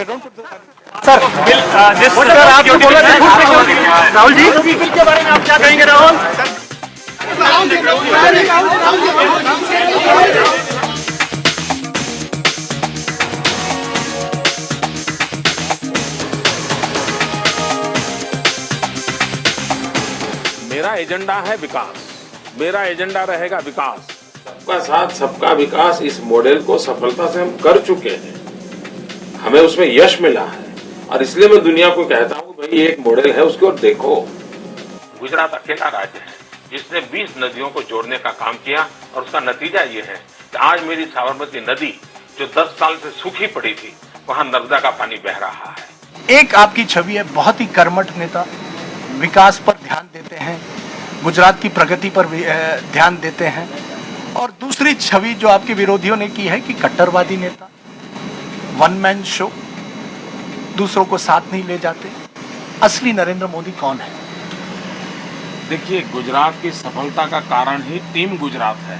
Sir bill sir आपने बोला था राहुल जी बिल के बारे में आप क्या कहेंगे राहुल? मेरा एजेंडा है विकास, मेरा एजेंडा रहेगा विकास। सबका साथ सबका विकास, इस मॉडल को सफलता से हम कर चुके हैं, हमें उसमें यश मिला है और इसलिए मैं दुनिया को कहता हूँ भाई एक मॉडल है, उसकी ओर देखो। गुजरात अकेला राज्य है जिसने 20 नदियों को जोड़ने का काम किया और उसका नतीजा ये है कि आज मेरी साबरमती नदी जो 10 साल से सूखी पड़ी थी, वहाँ नर्मदा का पानी बह रहा है। एक आपकी छवि है बहुत ही कर्मठ नेता, विकास पर ध्यान देते हैं, गुजरात की प्रगति पर ध्यान देते हैं। और दूसरी छवि जो आपके विरोधियों ने की है कि कट्टरवादी नेता, वन मैन शो, दूसरों को साथ नहीं ले जाते। असली नरेंद्र मोदी कौन है? देखिए, गुजरात की सफलता का कारण ही टीम गुजरात है।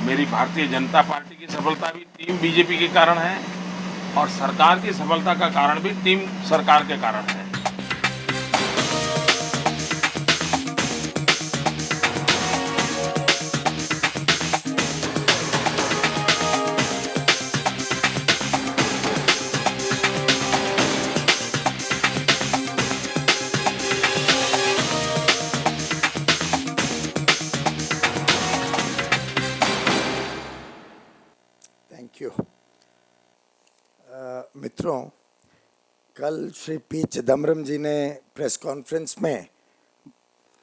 मेरी भारतीय जनता पार्टी की सफलता भी टीम बीजेपी के कारण है और सरकार की सफलता का कारण भी टीम सरकार के कारण है। Thank you. मित्रों, कल श्री पी चिदम्बरम जी ने प्रेस कॉन्फ्रेंस में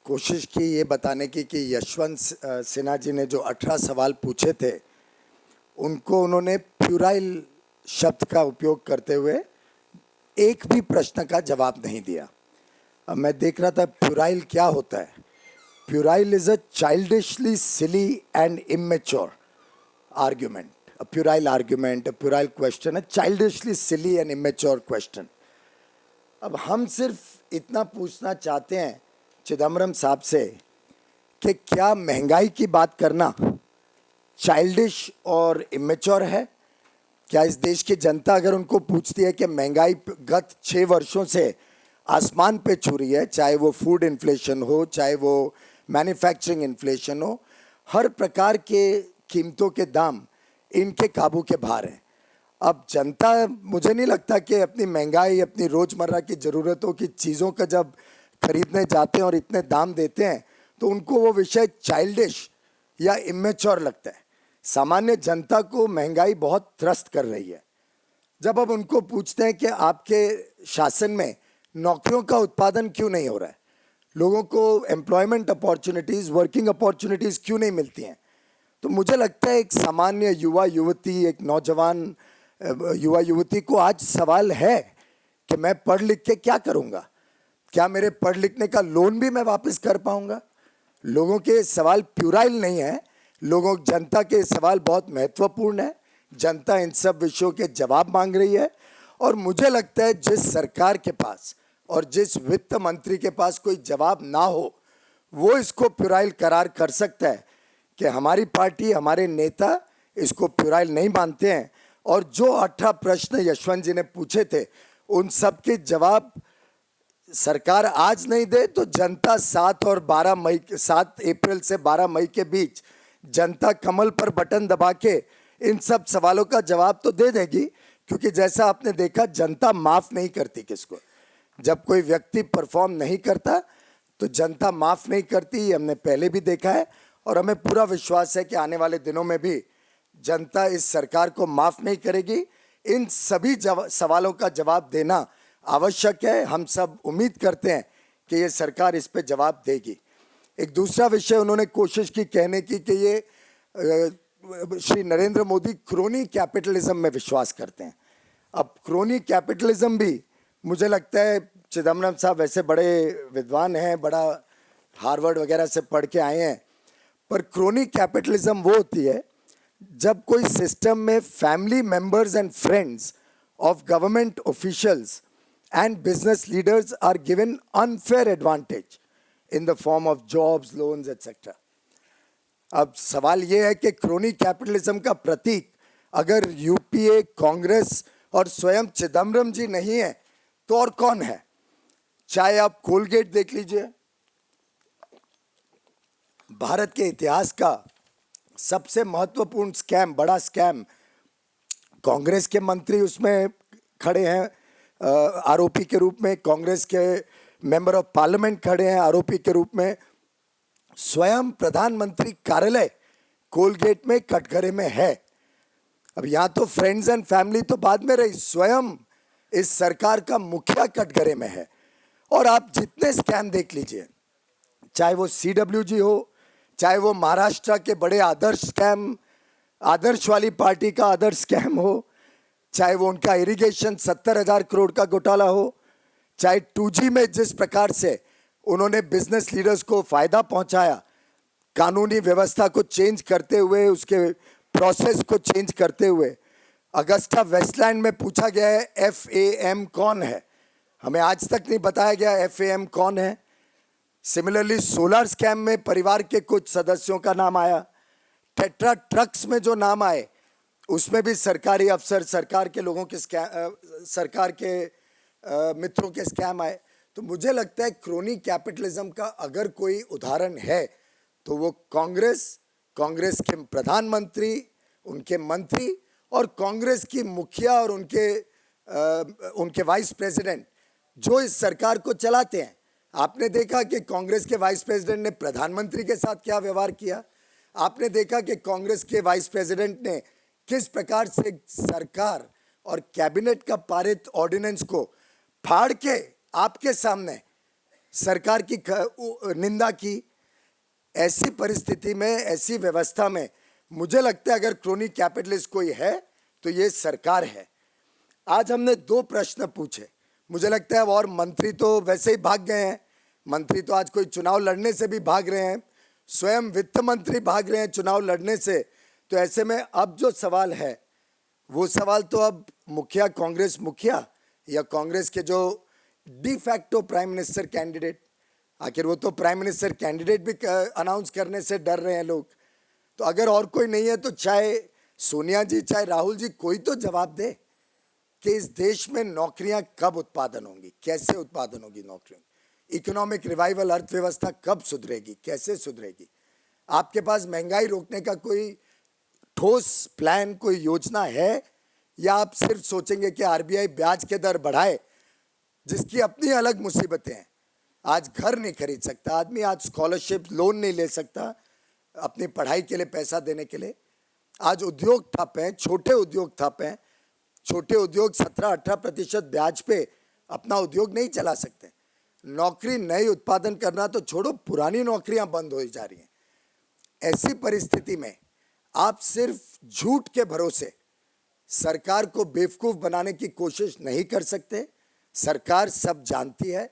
कोशिश की ये बताने की कि यशवंत सिन्हा जी ने जो 18 सवाल पूछे थे उनको उन्होंने प्यूराइल शब्द का उपयोग करते हुए एक भी प्रश्न का जवाब नहीं दिया। अब मैं देख रहा था प्यूराइल क्या होता है। Puerile is a childishly silly and immature argument, a puerile argument, a puerile question, a childishly silly and immature question. अब हम सिर्फ इतना पूछना चाहते हैं चिदम्बरम साहब से कि क्या महंगाई की बात करना चाइल्डिश और इमेच्योर है? क्या इस देश की जनता अगर उनको पूछती है कि महंगाई गत 6 वर्षों से आसमान पे छू रही है, चाहे वो फूड इन्फ्लेशन हो, चाहे वो मैन्युफैक्चरिंग इन्फ्लेशन हो, हर प्रकार के कीमतों के दाम इनके काबू के बाहर हैं। अब जनता, मुझे नहीं लगता कि अपनी महंगाई, अपनी रोज़मर्रा की ज़रूरतों की चीज़ों का जब खरीदने जाते हैं और इतने दाम देते हैं तो उनको वो विषय चाइल्डिश या इमेच्योर लगता है। सामान्य जनता को महंगाई बहुत त्रस्त कर रही है। जब अब उनको पूछते हैं कि आपके शासन में नौकरियों का उत्पादन क्यों नहीं हो रहा है, लोगों को एम्प्लॉयमेंट अपॉर्चुनिटीज़, वर्किंग अपॉर्चुनिटीज़ क्यों नहीं मिलती हैं, तो मुझे लगता है एक सामान्य युवा युवती, एक नौजवान युवा युवती को आज सवाल है कि मैं पढ़ लिख के क्या करूँगा, क्या मेरे पढ़ लिखने का लोन भी मैं वापस कर पाऊँगा। लोगों के सवाल प्यूराइल नहीं है, जनता के सवाल बहुत महत्वपूर्ण है। जनता इन सब विषयों के जवाब मांग रही है और मुझे लगता है जिस सरकार के पास और जिस वित्त मंत्री के पास कोई जवाब ना हो वो इसको प्यूराइल करार कर सकता है कि हमारी पार्टी, हमारे नेता इसको प्यूराइल नहीं मानते हैं। और जो 18 प्रश्न यशवंत जी ने पूछे थे उन सब के जवाब सरकार आज नहीं दे तो जनता 7 अप्रैल से 12 मई के बीच जनता कमल पर बटन दबा के इन सब सवालों का जवाब तो दे देगी, क्योंकि जैसा आपने देखा जनता माफ़ नहीं करती किसको। जब कोई व्यक्ति परफॉर्म नहीं करता तो जनता माफ़ नहीं करती, ये हमने पहले भी देखा है और हमें पूरा विश्वास है कि आने वाले दिनों में भी जनता इस सरकार को माफ़ नहीं करेगी। इन सभी सवालों का जवाब देना आवश्यक है। हम सब उम्मीद करते हैं कि ये सरकार इस पे जवाब देगी। एक दूसरा विषय उन्होंने कोशिश की कहने की कि ये श्री नरेंद्र मोदी क्रोनी कैपिटलिज्म में विश्वास करते हैं। अब क्रोनी कैपिटलिज्म भी मुझे लगता है, चिदम्बरम साहब वैसे बड़े विद्वान हैं, बड़ा हार्वर्ड वगैरह से पढ़ के आए हैं, पर क्रोनी कैपिटलिज्म वो होती है जब कोई सिस्टम में family members and friends of government officials and business leaders are given unfair advantage in the form of jobs, loans etcetera. अब सवाल ये है कि क्रोनी कैपिटलिज्म का प्रतीक अगर यूपीए, कांग्रेस और स्वयं चिदम्बरम जी नहीं है तो और कौन है? चाहे आप कोलगेट देख लीजिए, भारत के इतिहास का सबसे महत्वपूर्ण स्कैम, बड़ा स्कैम, कांग्रेस के मंत्री उसमें खड़े हैं आरोपी के रूप में, कांग्रेस के मेंबर ऑफ पार्लियामेंट खड़े हैं आरोपी के रूप में, स्वयं प्रधानमंत्री कार्यालय कोलगेट में कटघरे में है। अब यहाँ तो फ्रेंड्स एंड फैमिली तो बाद में रही, स्वयं इस सरकार का मुखिया कटघरे में है। और आप जितने स्कैम देख लीजिए, चाहे वो CWG हो, चाहे वो महाराष्ट्र के बड़े आदर्श स्कैम, आदर्श वाली पार्टी का आदर्श स्कैम हो, चाहे वो उनका इरिगेशन 70,000 करोड़ का घोटाला हो, चाहे 2G में जिस प्रकार से उन्होंने बिजनेस लीडर्स को फायदा पहुंचाया, कानूनी व्यवस्था को चेंज करते हुए, उसके प्रोसेस को चेंज करते हुए। अगस्टा वेस्टलैंड में पूछा गया है FAM कौन है, हमें आज तक नहीं बताया गया FAM कौन है। सिमिलरली सोलर स्कैम में परिवार के कुछ सदस्यों का नाम आया, टेट्रा ट्रक्स में जो नाम आए उसमें भी सरकारी अफसर, सरकार के लोगों के सरकार के मित्रों के स्कैम आए। तो मुझे लगता है क्रोनी कैपिटलिज्म का अगर कोई उदाहरण है तो वो कांग्रेस के प्रधानमंत्री, उनके मंत्री और कांग्रेस की मुखिया और उनके वाइस प्रेसिडेंट जो इस सरकार को चलाते हैं। आपने देखा कि कांग्रेस के वाइस प्रेसिडेंट ने प्रधानमंत्री के साथ क्या व्यवहार किया, आपने देखा कि कांग्रेस के वाइस प्रेसिडेंट ने किस प्रकार से सरकार और कैबिनेट का पारित ऑर्डिनेंस को फाड़ के आपके सामने सरकार की निंदा की। ऐसी परिस्थिति में, ऐसी व्यवस्था में मुझे लगता है अगर क्रोनी कैपिटलिस्ट कोई है तो ये सरकार है। आज हमने 2 प्रश्न पूछे, मुझे लगता है और मंत्री तो वैसे ही भाग गए हैं, मंत्री तो आज कोई चुनाव लड़ने से भी भाग रहे हैं, स्वयं वित्त मंत्री भाग रहे हैं चुनाव लड़ने से। तो ऐसे में अब जो सवाल है वो सवाल तो अब मुखिया, कांग्रेस मुखिया या कांग्रेस के जो डिफैक्टो प्राइम मिनिस्टर कैंडिडेट, आखिर वो तो प्राइम मिनिस्टर कैंडिडेट भी अनाउंस करने से डर रहे हैं लोग। तो अगर और कोई नहीं है तो चाहे सोनिया जी, चाहे राहुल जी, कोई तो जवाब दे कि इस देश में नौकरियां कब उत्पादन होंगी, कैसे उत्पादन होगी नौकरियों, इकोनॉमिक रिवाइवल, अर्थव्यवस्था कब सुधरेगी, कैसे सुधरेगी। आपके पास महंगाई रोकने का कोई ठोस प्लान, कोई योजना है, या आप सिर्फ सोचेंगे कि RBI ब्याज के दर बढ़ाए, जिसकी अपनी अलग मुसीबतें हैं। आज घर नहीं खरीद सकता आदमी, आज स्कॉलरशिप लोन नहीं ले सकता अपनी पढ़ाई के लिए पैसा देने के लिए। आज उद्योग ठप हैं, छोटे उद्योग ठप हैं, छोटे उद्योग 17-18% ब्याज पे अपना उद्योग नहीं चला सकते। नौकरी नई उत्पादन करना तो छोड़ो, पुरानी नौकरियां बंद हो जा रही हैं। ऐसी परिस्थिति में आप सिर्फ झूठ के भरोसे सरकार को बेवकूफ बनाने की कोशिश नहीं कर सकते। सरकार सब जानती है,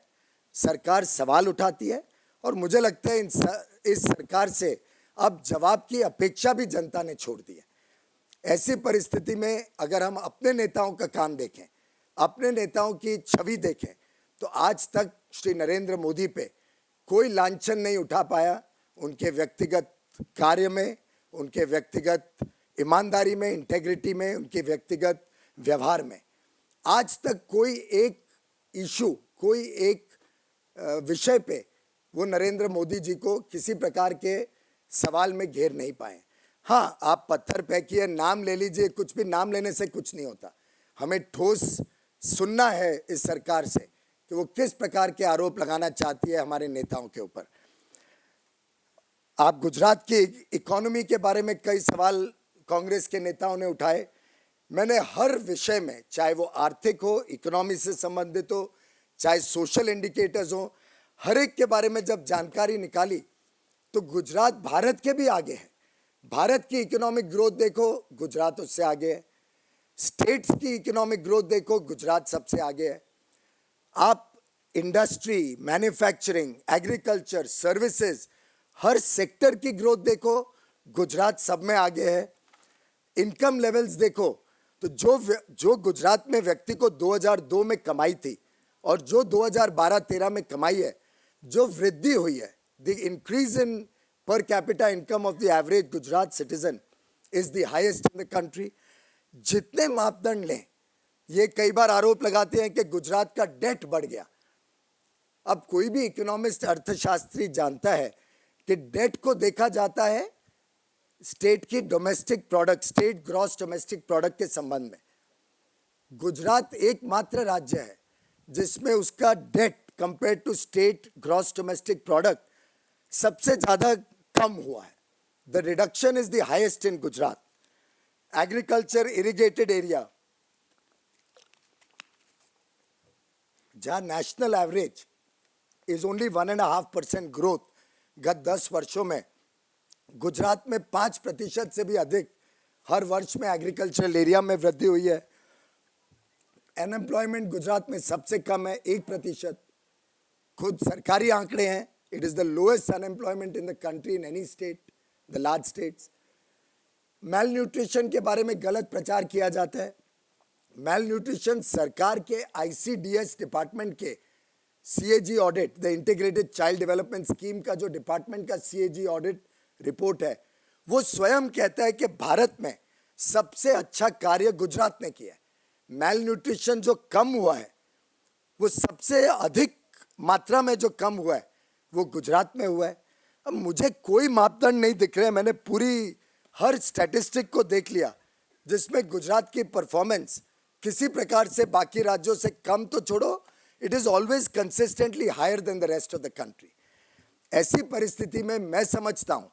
सरकार सवाल उठाती है, और मुझे लगता है इस सरकार से अब जवाब की अपेक्षा भी जनता ने छोड़ दी है। ऐसी परिस्थिति में अगर हम अपने नेताओं का काम देखें, अपने नेताओं की छवि देखें, तो आज तक श्री नरेंद्र मोदी पे कोई लांछन नहीं उठा पाया। उनके व्यक्तिगत कार्य में, उनके व्यक्तिगत ईमानदारी में, इंटेग्रिटी में, उनके व्यक्तिगत व्यवहार में आज तक कोई एक इशू, कोई एक विषय पे वो नरेंद्र मोदी जी को किसी प्रकार के सवाल में घेर नहीं पाए। हाँ, आप पत्थर फेंकिए, नाम ले लीजिए, कुछ भी, नाम लेने से कुछ नहीं होता। हमें ठोस सुनना है इस सरकार से कि वो किस प्रकार के आरोप लगाना चाहती है हमारे नेताओं के ऊपर। आप गुजरात की इकोनॉमी के बारे में कई सवाल कांग्रेस के नेताओं ने उठाए। मैंने हर विषय में, चाहे वो आर्थिक हो, इकोनॉमी से संबंधित हो, चाहे सोशल इंडिकेटर्स हो, हर एक के बारे में जब जानकारी निकाली तो गुजरात भारत के भी आगे है। भारत की इकोनॉमिक ग्रोथ देखो, गुजरात उससे आगे है। स्टेट्स की इकोनॉमिक ग्रोथ देखो, गुजरात सबसे आगे है। आप इंडस्ट्री, मैन्युफैक्चरिंग, एग्रीकल्चर, सर्विसेज, हर सेक्टर की ग्रोथ देखो, गुजरात सब में आगे है। इनकम लेवल्स देखो तो जो गुजरात में व्यक्ति को 2002 में कमाई थी और जो 2012-13 में कमाई है, जो वृद्धि हुई है, the increase in per capita income of the average Gujarat citizen is the highest in the country. जितने मापदंड लें ये कई बार आरोप लगाते हैं कि गुजरात का डेट बढ़ गया। अब कोई भी इकोनॉमिस्ट, अर्थशास्त्री जानता है कि डेट को देखा जाता है स्टेट की domestic product, state gross domestic product के संबंध में। गुजरात एकमात्र राज्य है जिसमें उसका debt compare to state gross domestic product सबसे ज्यादा कम हुआ है। The reduction is the highest in Gujarat. Agriculture, irrigated area, जहां national average is only 1.5% growth गत 10 वर्षों में, गुजरात में 5% से भी अधिक हर वर्ष में एग्रीकल्चरल एरिया में वृद्धि हुई है। अनएम्प्लॉयमेंट गुजरात में सबसे कम है, 1%। खुद सरकारी आंकड़े हैं, it is the lowest unemployment in the country in any state, the large states. Mail nutrition के बारे में गलत प्रचार किया जाता है। मेल न्यूट्रिशन सरकार के ICDS डिपार्टमेंट के CAG audit, the integrated child development scheme का जो डिपार्टमेंट का CAG ऑडिट रिपोर्ट है, वो स्वयं कहता है कि भारत में सबसे अच्छा कार्य गुजरात ने किया है। मेल न्यूट्रिशन जो कम हुआ है, वो सबसे अधिक मात्रा में जो कम हुआ है वो गुजरात में हुआ है। अब मुझे कोई मापदंड नहीं दिख रहे, मैंने पूरी हर स्टैटिस्टिक को देख लिया जिसमें गुजरात की परफॉर्मेंस किसी प्रकार से बाकी राज्यों से कम तो छोड़ो, it is always consistently higher than the rest of the country. ऐसी परिस्थिति में मैं समझता हूं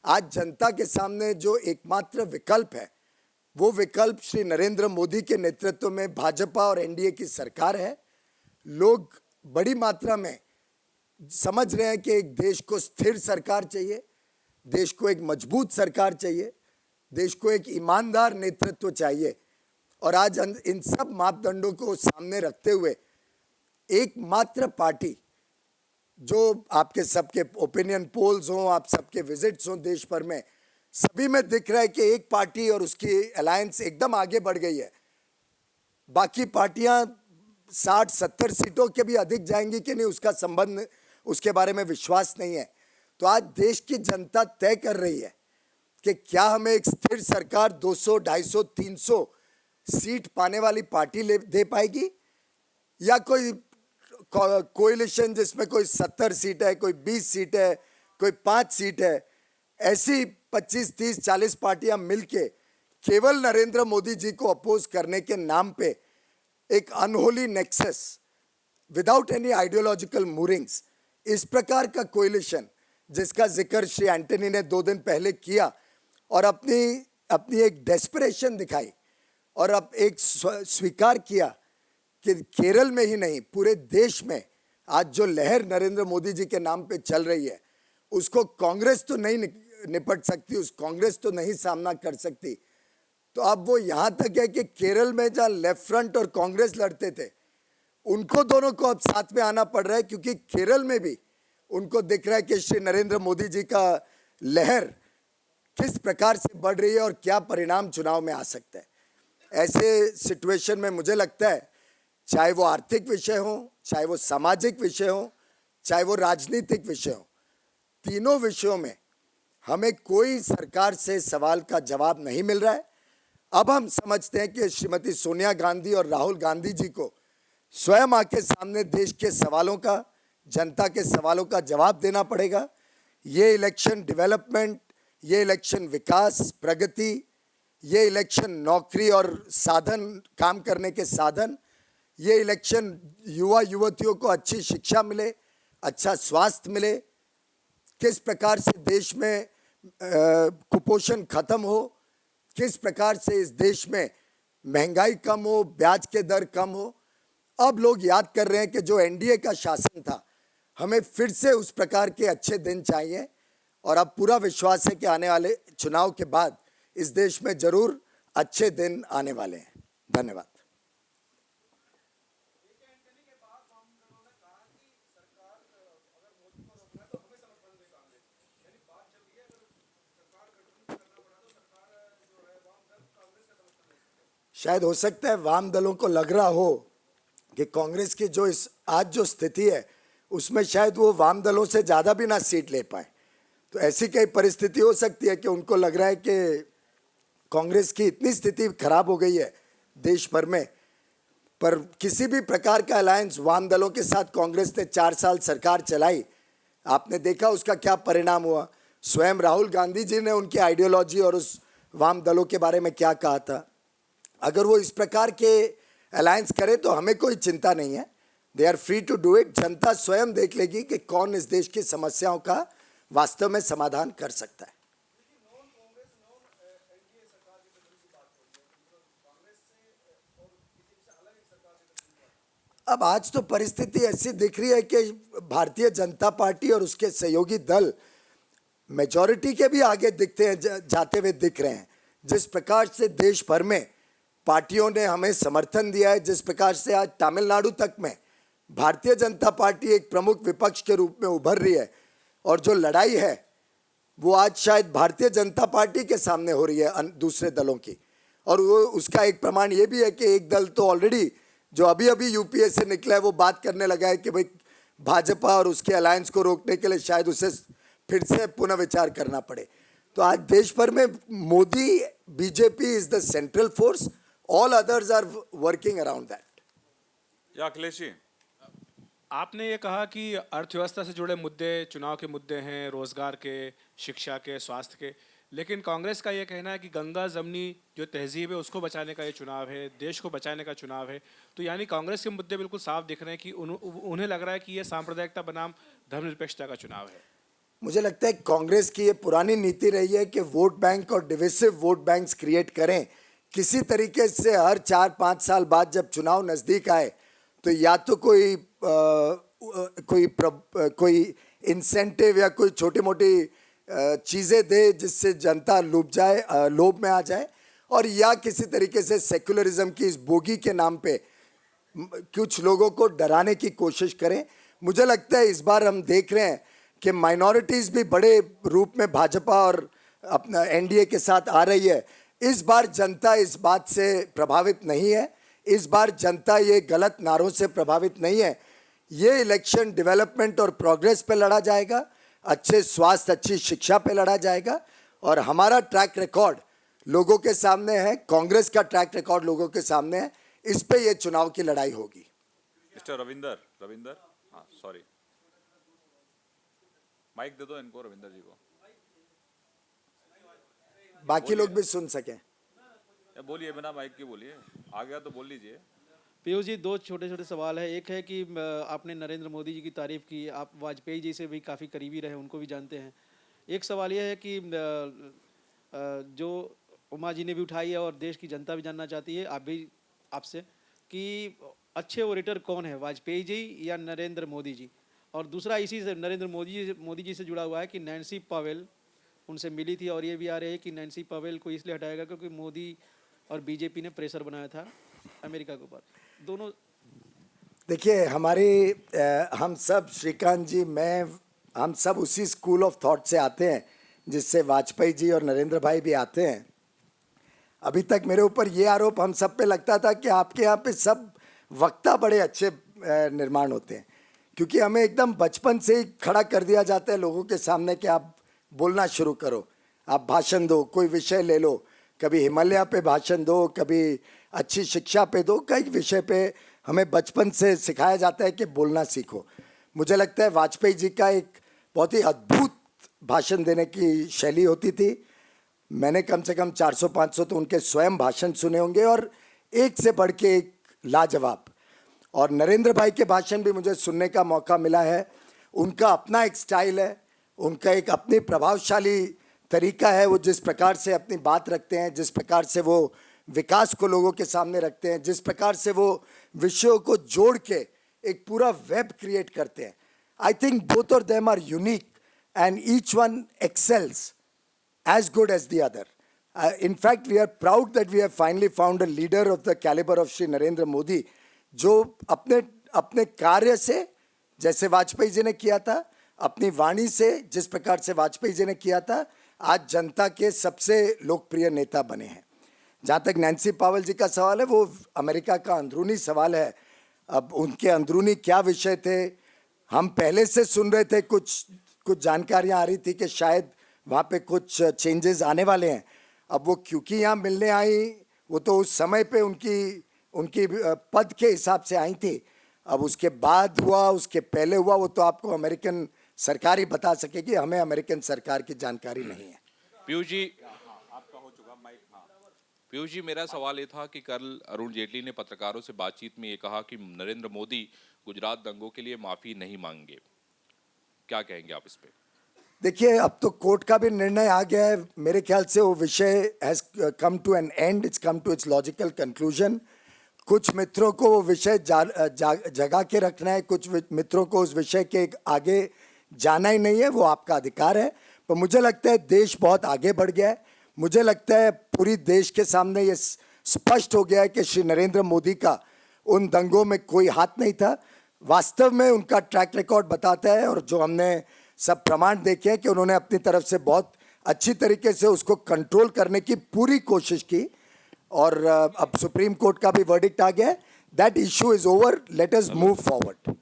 आज जनता के सामने जो एकमात्र विकल्प है, वो विकल्प श्री नरेंद्र मोदी के नेतृत्व में भाजपा और NDA की सरकार है। लोग बड़ी मात्रा में समझ रहे हैं कि एक देश को स्थिर सरकार चाहिए, देश को एक मजबूत सरकार चाहिए, देश को एक ईमानदार नेतृत्व चाहिए। और आज इन सब मापदंडों को सामने रखते हुए एकमात्र पार्टी, जो आपके सबके ओपिनियन पोल्स हों, आप सबके विजिट्स हों देश भर में, सभी में दिख रहा है कि एक पार्टी और उसकी अलायंस एकदम आगे बढ़ गई है। बाकी पार्टियां 60-70 सीटों के भी अधिक जाएंगी कि नहीं, उसका संबंध, उसके बारे में विश्वास नहीं है। तो आज देश की जनता तय कर रही है कि क्या हमें एक स्थिर सरकार 200, 250, 300 सीट पाने वाली पार्टी दे पाएगी, या कोई कोएलिशन जिसमें कोई 70 सीट है, कोई 20 सीट है, कोई 5 सीट है, ऐसी 25, 30, 40 पार्टियां मिलके केवल नरेंद्र मोदी जी को अपोज करने के नाम पे एक unholy nexus without any ideological moorings, इस प्रकार का कोएलिशन जिसका जिक्र श्री एंटनी ने 2 दिन पहले किया और अपनी एक डेस्परेशन दिखाई और अब एक स्वीकार किया कि केरल में ही नहीं पूरे देश में आज जो लहर नरेंद्र मोदी जी के नाम पे चल रही है, उसको कांग्रेस तो नहीं निपट सकती, उस कांग्रेस तो नहीं सामना कर सकती। तो अब वो यहाँ तक है कि केरल में जहाँ लेफ्ट फ्रंट और कांग्रेस लड़ते थे, उनको दोनों को अब साथ में आना पड़ रहा है, क्योंकि केरल में भी उनको दिख रहा है कि श्री नरेंद्र मोदी जी का लहर किस प्रकार से बढ़ रही है और क्या परिणाम चुनाव में आ सकता है। ऐसे सिचुएशन में मुझे लगता है, चाहे वो आर्थिक विषय हो, चाहे वो सामाजिक विषय हो, चाहे वो राजनीतिक विषय हो, तीनों विषयों में हमें कोई सरकार से सवाल का जवाब नहीं मिल रहा है। अब हम समझते हैं कि श्रीमती सोनिया गांधी और राहुल गांधी जी को स्वयं आके सामने देश के सवालों का, जनता के सवालों का जवाब देना पड़ेगा। ये इलेक्शन डेवलपमेंट, ये इलेक्शन विकास, प्रगति, ये इलेक्शन नौकरी और साधन, काम करने के साधन, ये इलेक्शन युवा युवतियों को अच्छी शिक्षा मिले, अच्छा स्वास्थ्य मिले, किस प्रकार से देश में कुपोषण खत्म हो, किस प्रकार से इस देश में महंगाई कम हो, ब्याज के दर कम हो। अब लोग याद कर रहे हैं कि जो NDA का शासन था, हमें फिर से उस प्रकार के अच्छे दिन चाहिए। और अब पूरा विश्वास है कि आने वाले चुनाव के बाद इस देश में जरूर अच्छे दिन आने वाले हैं। धन्यवाद। शायद हो सकता है वाम दलों को लग रहा हो कि कांग्रेस की जो आज जो स्थिति है उसमें शायद वो वाम दलों से ज़्यादा भी ना सीट ले पाए। तो ऐसी कई परिस्थिति हो सकती है कि उनको लग रहा है कि कांग्रेस की इतनी स्थिति खराब हो गई है देश भर में पर किसी भी प्रकार का अलायंस वाम दलों के साथ कांग्रेस ने 4 साल सरकार चलाई, आपने देखा उसका क्या परिणाम हुआ। स्वयं राहुल गांधी जी ने उनकी आइडियोलॉजी और उस वाम दलों के बारे में क्या कहा था। अगर वो इस प्रकार के अलायंस करे तो हमें कोई चिंता नहीं है, they are free to do it. जनता स्वयं देख लेगी कि कौन इस देश की समस्याओं का वास्तव में समाधान कर सकता है। अब आज तो परिस्थिति ऐसी दिख रही है कि भारतीय जनता पार्टी और उसके सहयोगी दल मेजॉरिटी के भी आगे दिखते हैं, जाते हुए दिख रहे हैं। जिस प्रकार से देश भर में पार्टियों ने हमें समर्थन दिया है, जिस प्रकार से आज तमिलनाडु तक में भारतीय जनता पार्टी एक प्रमुख विपक्ष के रूप में उभर रही है, और जो लड़ाई है वो आज शायद भारतीय जनता पार्टी के सामने हो रही है दूसरे दलों की। और वो उसका एक प्रमाण ये भी है कि एक दल तो ऑलरेडी जो अभी अभी यूपीए से निकला है वो बात करने लगा है कि भाई भाजपा और उसके अलायंस को रोकने के लिए शायद उसे फिर से पुनर्विचार करना पड़े। तो आज देश भर में Modi BJP is the central force, all others are working around that. या अखिलेश जी, आपने ये कहा कि अर्थव्यवस्था से जुड़े मुद्दे चुनाव के मुद्दे हैं, रोजगार के, शिक्षा के, स्वास्थ्य के, लेकिन कांग्रेस का ये कहना है कि गंगा जमनी जो तहजीब है उसको बचाने का ये चुनाव है, देश को बचाने का चुनाव है। तो यानी कांग्रेस के मुद्दे बिल्कुल साफ दिख रहे हैं कि उन्हें लग रहा है कि ये सांप्रदायिकता बनाम धर्मनिरपेक्षता का चुनाव है। मुझे लगता है कांग्रेस की ये पुरानी नीति रही है कि वोट बैंक और डिविसिव वोट बैंक्स क्रिएट करें। किसी तरीके से हर 4-5 साल बाद जब चुनाव नज़दीक आए तो या तो कोई इंसेंटिव या कोई छोटी मोटी चीज़ें दे जिससे जनता लोभ में आ जाए, और या किसी तरीके से सेक्युलरिज्म की इस बोगी के नाम पे कुछ लोगों को डराने की कोशिश करें। मुझे लगता है इस बार हम देख रहे हैं कि माइनॉरिटीज़ भी बड़े रूप में भाजपा और अपना एनडीए के साथ आ रही है। इस बार जनता इस बात से प्रभावित नहीं है, इस बार जनता ये गलत नारों से प्रभावित नहीं है। ये इलेक्शन डेवलपमेंट और प्रोग्रेस पे लड़ा जाएगा, अच्छे स्वास्थ्य, अच्छी शिक्षा पे लड़ा जाएगा, और हमारा ट्रैक रिकॉर्ड लोगों के सामने है, कांग्रेस का ट्रैक रिकॉर्ड लोगों के सामने है। इस पे ये चुनाव की लड़ाई होगी। मिस्टर रविंदर, हाँ सॉरी, माइक दे दो इनको, रविंदर जी को, बाकी लोग भी सुन सकें। बोलिए, बिना माइक के बोलिए, आ गया तो बोल लीजिए। पीयूष जी, 2 छोटे छोटे सवाल है। एक है कि आपने नरेंद्र मोदी जी की तारीफ़ की, आप वाजपेयी जी से भी काफ़ी करीबी रहे, उनको भी जानते हैं। एक सवाल यह है कि जो उमा जी ने भी उठाई है और देश की जनता भी जानना चाहती है, आप भी आपसे, कि अच्छे ओरेटर कौन है, वाजपेयी जी या नरेंद्र मोदी जी? और दूसरा इसी से नरेंद्र मोदी जी से जुड़ा हुआ है कि नैन्सी पावेल उनसे मिली थी, और ये भी आ रही है कि नैन्सी पावेल को इसलिए हटाएगा क्योंकि मोदी और बीजेपी ने प्रेशर बनाया था अमेरिका के ऊपर। दोनों देखिए, हम सब, श्रीकांत जी, हम सब उसी स्कूल ऑफ थॉट से आते हैं जिससे वाजपेयी जी और नरेंद्र भाई भी आते हैं। अभी तक मेरे ऊपर ये आरोप हम सब पे लगता था कि आपके यहाँ पे सब वक्ता बड़े अच्छे निर्माण होते हैं, क्योंकि हमें एकदम बचपन से ही खड़ा कर दिया जाता है लोगों के सामने कि आप बोलना शुरू करो, आप भाषण दो, कोई विषय ले लो, कभी हिमालय पे भाषण दो, कभी अच्छी शिक्षा पे दो, कई विषय पे हमें बचपन से सिखाया जाता है कि बोलना सीखो। मुझे लगता है वाजपेयी जी का एक बहुत ही अद्भुत भाषण देने की शैली होती थी। मैंने कम से कम 400-500 तो उनके स्वयं भाषण सुने होंगे, और एक से बढ़ के एक लाजवाब। और नरेंद्र भाई के भाषण भी मुझे सुनने का मौका मिला है। उनका अपना एक स्टाइल है, उनका एक अपनी प्रभावशाली तरीका है, वो जिस प्रकार से अपनी बात रखते हैं, जिस प्रकार से वो विकास को लोगों के सामने रखते हैं, जिस प्रकार से वो विषयों को जोड़ के एक पूरा वेब क्रिएट करते हैं। I think both of them are unique and each one excels as good as the other. In fact, we are proud that we have finally found a leader of the caliber of Shri Narendra Modi, जो अपने कार्य से, जैसे वाजपेयी जी ने किया था, अपनी वाणी से जिस प्रकार से वाजपेयी जी ने किया था, आज जनता के सबसे लोकप्रिय नेता बने हैं। जहाँ तक नैन्सी पावेल जी का सवाल है, वो अमेरिका का अंदरूनी सवाल है। अब उनके अंदरूनी क्या विषय थे, हम पहले से सुन रहे थे, कुछ जानकारियाँ आ रही थी कि शायद वहाँ पे कुछ चेंजेस आने वाले हैं। अब वो क्योंकि यहाँ मिलने आई, वो तो उस समय पे उनकी उनकी पद के हिसाब से आई थी। अब उसके बाद हुआ, उसके पहले हुआ, वो तो आपको अमेरिकन सरकार ही बता सकेगी, हमें अमेरिकन सरकार की जानकारी नहीं है। पीयूष जी, आपका हो चुका माइक। हाँ, पीयूष जी, मेरा सवाल ये था कि कल अरुण जेटली ने पत्रकारों से बातचीत में ये कहा कि नरेंद्र मोदी गुजरात दंगों के लिए माफी नहीं मांगेंगे, क्या कहेंगे आप इस पे? देखिए, अब तो कोर्ट का भी निर्णय आ गया है। मेरे ख्याल से वो विषय has come to an end, it's come to its logical conclusion. कुछ मित्रों को वो विषय जगा के रखना है, कुछ मित्रों को उस विषय के आगे जाना ही नहीं है, वो आपका अधिकार है। पर मुझे लगता है देश बहुत आगे बढ़ गया है। मुझे लगता है पूरी देश के सामने ये स्पष्ट हो गया है कि श्री नरेंद्र मोदी का उन दंगों में कोई हाथ नहीं था। वास्तव में उनका ट्रैक रिकॉर्ड बताता है, और जो हमने सब प्रमाण देखे हैं कि उन्होंने अपनी तरफ से बहुत अच्छी तरीके से उसको कंट्रोल करने की पूरी कोशिश की। और अब सुप्रीम कोर्ट का भी वर्डिक्ट आ गया है। That issue is over, let us move forward.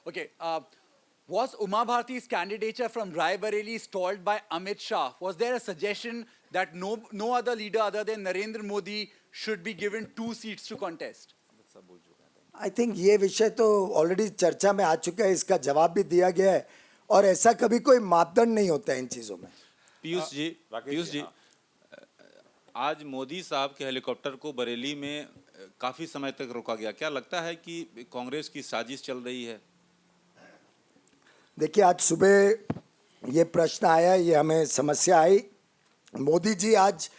Okay, was Uma Bharti's candidature from Raebareli stalled by Amit Shah? Was there a suggestion that no other leader other than Narendra Modi should be given 2 seats to contest? I think ये विषय तो already चर्चा में आ चुका है, इसका जवाब भी दिया गया है, और ऐसा कभी कोई मापदंड नहीं होता है इन चीज़ों में। पीयूष जी, आज मोदी साहब के हेलीकॉप्टर को बरेली में काफी समय तक रोका गया, क्या लगता है कि कांग्रेस की साजिश चल रही है? देखिए, आज सुबह ये प्रश्न आया, ये हमें समस्या आई। मोदी जी आज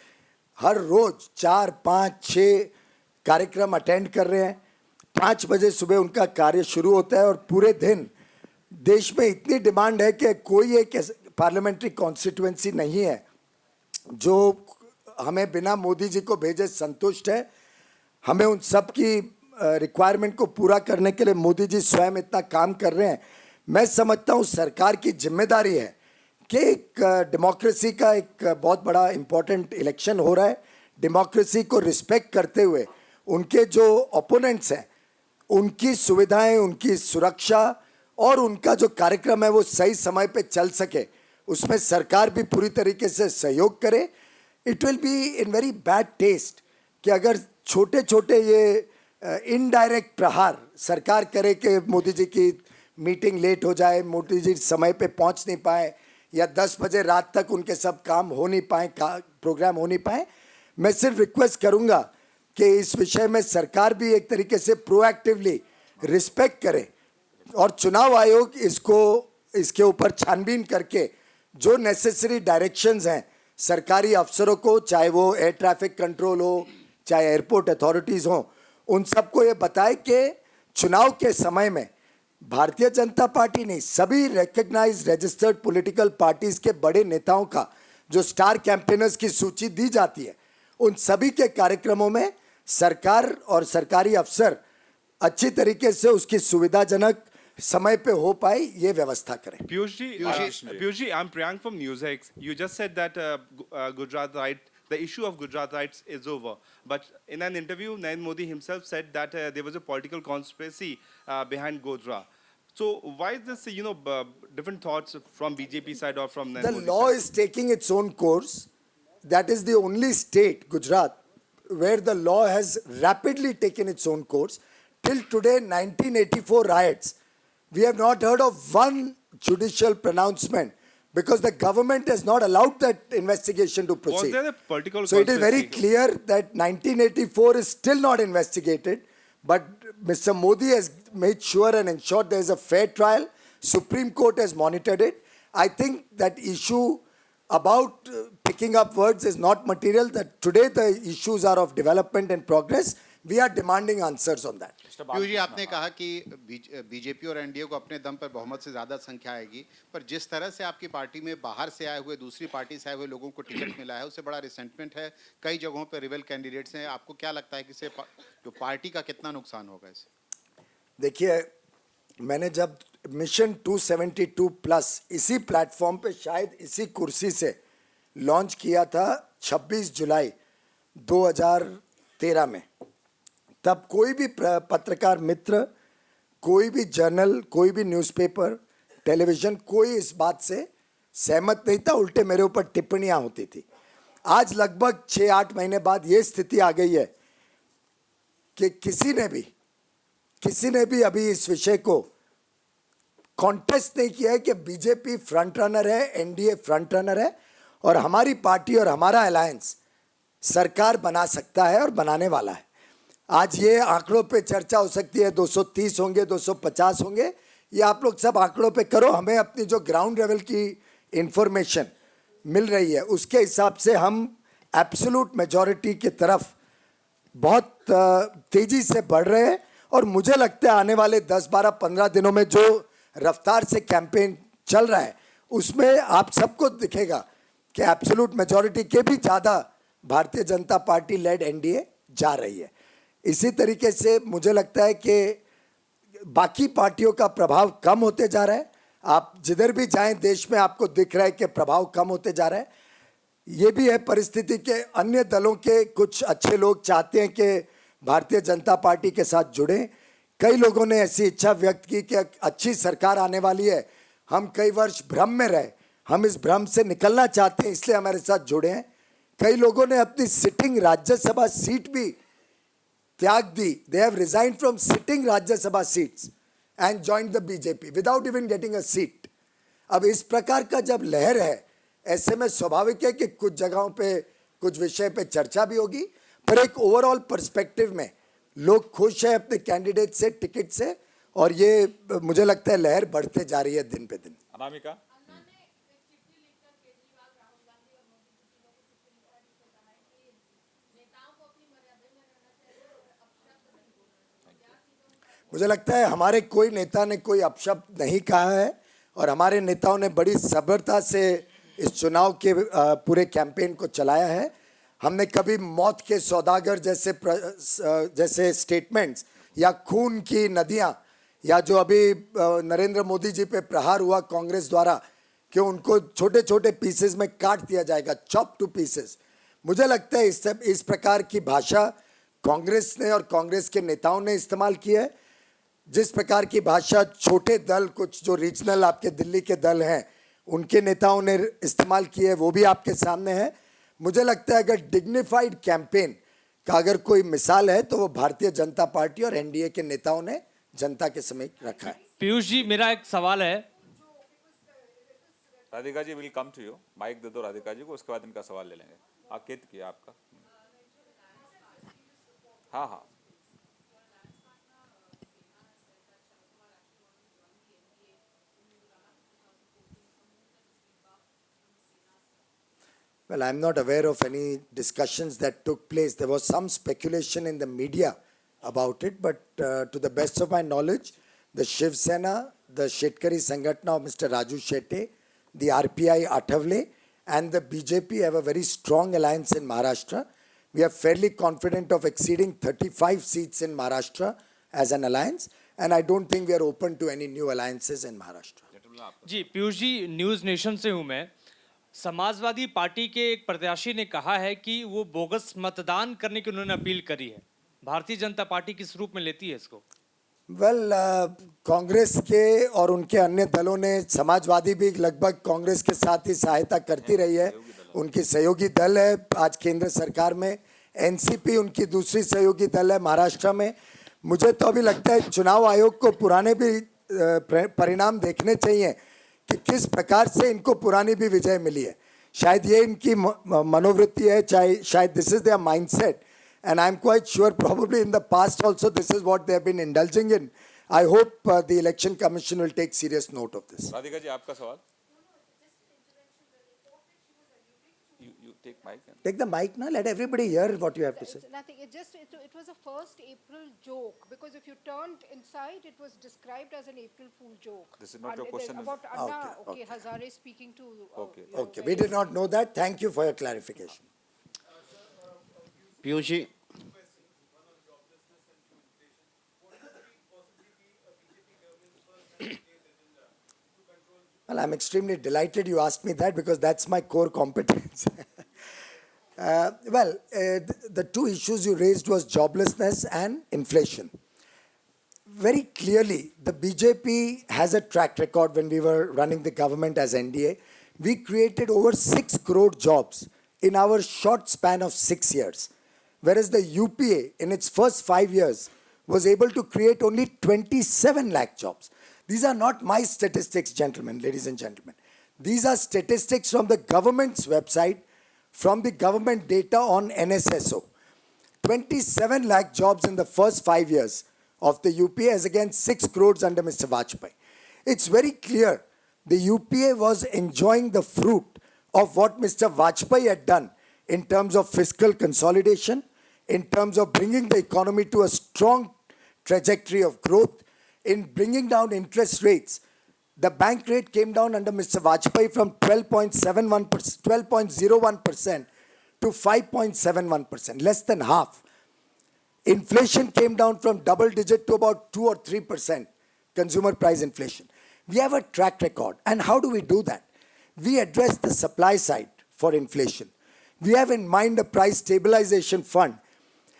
हर रोज 4, 5, 6 कार्यक्रम अटेंड कर रहे हैं। 5 बजे सुबह उनका कार्य शुरू होता है, और पूरे दिन देश में इतनी डिमांड है कि कोई एक पार्लियामेंट्री कॉन्स्टिट्यूएंसी नहीं है जो हमें बिना मोदी जी को भेजे संतुष्ट है। हमें उन सब की रिक्वायरमेंट को पूरा करने के लिए मोदी जी स्वयं इतना काम कर रहे हैं। मैं समझता हूँ सरकार की जिम्मेदारी है कि एक डेमोक्रेसी का एक बहुत बड़ा इम्पोर्टेंट इलेक्शन हो रहा है, डेमोक्रेसी को रिस्पेक्ट करते हुए उनके जो ओपोनेंट्स हैं उनकी सुविधाएं, उनकी सुरक्षा और उनका जो कार्यक्रम है वो सही समय पे चल सके, उसमें सरकार भी पूरी तरीके से सहयोग करे। It will be in very bad taste कि अगर छोटे छोटे ये इनडायरेक्ट प्रहार सरकार करे कि मोदी जी की मीटिंग लेट हो जाए, मोदी जी समय पे पहुंच नहीं पाए, या 10 बजे रात तक उनके सब काम हो नहीं पाए, प्रोग्राम हो नहीं पाए। मैं सिर्फ रिक्वेस्ट करूंगा कि इस विषय में सरकार भी एक तरीके से प्रोएक्टिवली रिस्पेक्ट करे, और चुनाव आयोग इसके ऊपर छानबीन करके जो नेसेसरी डायरेक्शंस हैं सरकारी अफसरों को, चाहे वो एयर ट्रैफिक कंट्रोल हो, चाहे एयरपोर्ट अथॉरिटीज़ हों, उन सबको ये बताए कि चुनाव के समय में भारतीय जनता पार्टी नहीं, सभी रिकग्नाइज्ड रजिस्टर्ड पॉलिटिकल पार्टीज के बड़े नेताओं का जो स्टार कैंपेनर्स की सूची दी जाती है, उन सभी के कार्यक्रमों में सरकार और सरकारी अफसर अच्छी तरीके से उसकी सुविधाजनक समय पे हो पाए ये व्यवस्था करें। Piyush ji, I'm Priyank from NewsX. You just said that the issue of Gujarat rights is over. But in an interview, Narendra Modi himself said that there was a political conspiracy behind Godhra. So why is this, different thoughts from BJP side or from Narendra Modi The law side? is taking its own course. That is the only state, Gujarat, where the law has rapidly taken its own course. Till today, 1984 riots, we have not heard of one judicial pronouncement because the government has not allowed that investigation to proceed. Was there a political So it is very conspiracy? clear that 1984 is still not investigated, but Mr. Modi has made sure and ensured there is a fair trial. Supreme Court has monitored it. I think that issue about picking up words is not material. That today the issues are of development and progress. We are demanding answers on that. Piyush ji, आपने कहा कि BJP और NDA को अपने दम पर बहुमत से ज़्यादा संख्या आएगी, पर जिस तरह से आपकी पार्टी में बाहर से आए हुए, दूसरी पार्टी से आए हुए लोगों को टिकट मिला है, उससे बड़ा रिसेंटमेंट है। कई जगहों पर रिबेल कैंडिडेट्स हैं। आपको क्या लगता है कि इससे जो पार्टी का कितना नुकसान होगा इससे? देखिए, मैंने जब मिशन 272 प्लस इसी प्लेटफॉर्म पे शायद इसी कुर्सी से लॉन्च किया था 26 जुलाई 2013 में, तब कोई भी पत्रकार मित्र, कोई भी जर्नल, कोई भी न्यूज़पेपर, टेलीविजन, कोई इस बात से सहमत नहीं था, उल्टे मेरे ऊपर टिप्पणियां होती थी। आज लगभग 6-8 महीने बाद ये स्थिति आ गई है कि किसी ने भी अभी इस विषय को कॉन्टेस्ट नहीं किया है कि बीजेपी फ्रंट रनर है, एनडीए फ्रंट रनर है और हमारी पार्टी और हमारा अलायंस सरकार बना सकता है और बनाने वाला है। आज ये आंकड़ों पे चर्चा हो सकती है, 230 होंगे, 250 होंगे, ये आप लोग सब आंकड़ों पे करो। हमें अपनी जो ग्राउंड लेवल की इंफॉर्मेशन मिल रही है उसके हिसाब से हम एब्सोल्यूट मेजॉरिटी की तरफ बहुत तेजी से बढ़ रहे हैं और मुझे लगता है आने वाले 10, 12, 15 दिनों में जो रफ्तार से कैंपेन चल रहा है उसमें आप सबको दिखेगा कि एब्सोल्यूट मेजॉरिटी के भी ज़्यादा Bharatiya Janata party lead NDA जा रही है। इसी तरीके से मुझे लगता है कि बाकी पार्टियों का प्रभाव कम होते जा रहा है। आप जिधर भी जाएं देश में आपको दिख रहा है कि प्रभाव कम होते जा रहा है। ये भी है परिस्थिति के अन्य दलों के कुछ अच्छे लोग चाहते हैं कि भारतीय जनता पार्टी के साथ जुड़ें। कई लोगों ने ऐसी इच्छा व्यक्त की कि अच्छी सरकार आने वाली है, हम कई वर्ष भ्रम में रहे, हम इस भ्रम से निकलना चाहते हैं, इसलिए हमारे साथ जुड़े हैं। कई लोगों ने अपनी सिटिंग राज्यसभा सीट भी त्याग दी। They have resigned from sitting Rajya Sabha seats and joined the BJP without even getting a seat. अब इस प्रकार का जब लहर है, ऐसे में स्वाभाविक है कि कुछ जगहों पे कुछ विषय पे चर्चा भी होगी, पर एक ओवरऑल पर्सपेक्टिव में लोग खुश हैं अपने कैंडिडेट से, टिकट से, और ये मुझे लगता है लहर बढ़ते जा रही है दिन पे दिन। अनामिका, मुझे लगता है हमारे कोई नेता ने कोई अपशब्द नहीं कहा है और हमारे नेताओं ने बड़ी सब्रता से इस चुनाव के पूरे कैंपेन को चलाया है। हमने कभी मौत के सौदागर जैसे स्टेटमेंट्स या खून की नदियां या जो अभी नरेंद्र मोदी जी पे प्रहार हुआ कांग्रेस द्वारा कि उनको छोटे छोटे पीसेस में काट दिया जाएगा, चॉप टू पीसेस, मुझे लगता है इस प्रकार की भाषा कांग्रेस ने और कांग्रेस के नेताओं ने इस्तेमाल की है। जिस प्रकार की भाषा छोटे दल, कुछ जो रीजनल आपके दिल्ली के दल हैं, उनके नेताओं ने इस्तेमाल की है, वो भी आपके सामने है। मुझे लगता है अगर डिग्निफाइड कैंपेन का अगर कोई मिसाल है तो वो भारतीय जनता पार्टी और एनडीए के नेताओं ने जनता के समीप रखा है। पीयूष जी, मेरा एक सवाल है। Radhika ji will come to you, mike दे दो राधिका जी को, उसके बाद इनका सवाल ले लेंगे। आकेत किया आपका। हाँ हाँ, Well, I'm not aware of any discussions that took place. There was some speculation in the media about it, but to the best of my knowledge, the Shiv Sena, the Shetkari Sangatna of Mr. Raju Shetty, the RPI Athavale, and the BJP have a very strong alliance in Maharashtra. We are fairly confident of exceeding 35 seats in Maharashtra as an alliance, and I don't think we are open to any new alliances in Maharashtra. जी Piyush ji, News Nation से हूँ मैं। Samajwadi party के एक प्रत्याशी ने कहा है कि वो बोगस मतदान करने की उन्होंने अपील करी है। भारतीय जनता पार्टी किस रूप में लेती है इसको? वेल, कांग्रेस के और उनके अन्य दलों ने, समाजवादी भी लगभग कांग्रेस के साथ ही सहायता करती रही है, उनकी सहयोगी दल है आज केंद्र सरकार में। एनसीपी उनकी दूसरी सहयोगी दल है महाराष्ट्र में। मुझे तो अभी लगता है चुनाव आयोग को पुराने भी परिणाम देखने चाहिए कि किस प्रकार से इनको पुरानी भी विजय मिली है। शायद ये इनकी मनोवृत्ति है, चाहे शायद this is there mindset, and I'm quite sure probably in the past also this is what they have been indulging in. I hope the election commission will take serious note of this. Radhika ji आपका सवाल। You take mic. Take the mic now, let everybody hear what you have to say. It's nothing. It was a 1st April joke, because if you turned inside, it was described as an April Fool joke. This is not your question. About Anna, Okay. Hazare speaking to. Okay. Okay, we did not know that. Thank you for your clarification. Piyush ji, Well, I'm extremely delighted you asked me that because that's my core competence. The two issues you raised was joblessness and inflation. very clearly, the BJP has a track record. When we were running the government as NDA, we created over 6 crore jobs in our short span of 6 years. Whereas the UPA, in its first 5 years, was able to create only 27 lakh jobs. These are not my statistics, gentlemen, ladies and gentlemen. These are statistics from the government's website, from the government data on NSSO. 27 lakh jobs in the first 5 years of the UPA as against 6 crores under Mr. Vajpayee. It's very clear the UPA was enjoying the fruit of what Mr. Vajpayee had done in terms of fiscal consolidation, in terms of bringing the economy to a strong trajectory of growth, in bringing down interest rates. The bank rate came down under Mr. Vajpayee from 12.01% to 5.71%, less than half. Inflation came down from double digit to about 2 or 3% consumer price inflation. We have a track record. And how do we do that? We address the supply side for inflation. We have in mind a price stabilization fund,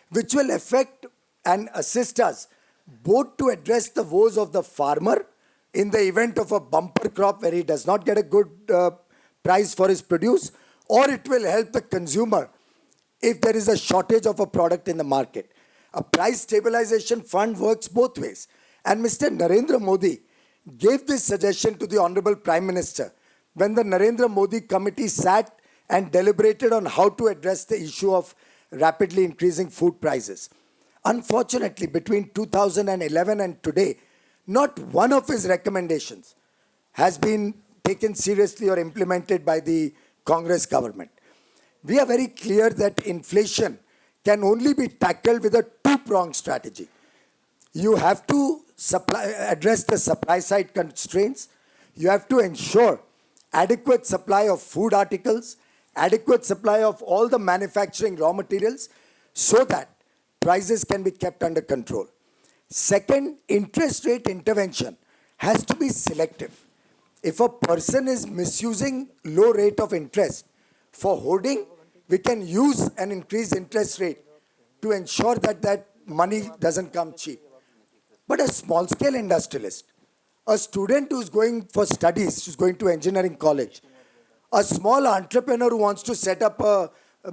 which will affect and assist us both to address the woes of the farmer in the event of a bumper crop where he does not get a good price for his produce, or it will help the consumer if there is a shortage of a product in the market. A price stabilization fund works both ways. And Mr. Narendra Modi gave this suggestion to the Honorable Prime Minister when the Narendra Modi committee sat and deliberated on how to address the issue of rapidly increasing food prices. Unfortunately, between 2011 and today, not one of his recommendations has been taken seriously or implemented by the Congress government. We are very clear that inflation can only be tackled with a two-pronged strategy. You have to address the supply side constraints. You have to ensure adequate supply of food articles, adequate supply of all the manufacturing raw materials so that prices can be kept under control. Second, interest rate intervention has to be selective. If a person is misusing low rate of interest for hoarding, we can use an increased interest rate to ensure that that money doesn't come cheap. But a small-scale industrialist, a student who's going for studies, who's going to engineering college, a small entrepreneur who wants to set up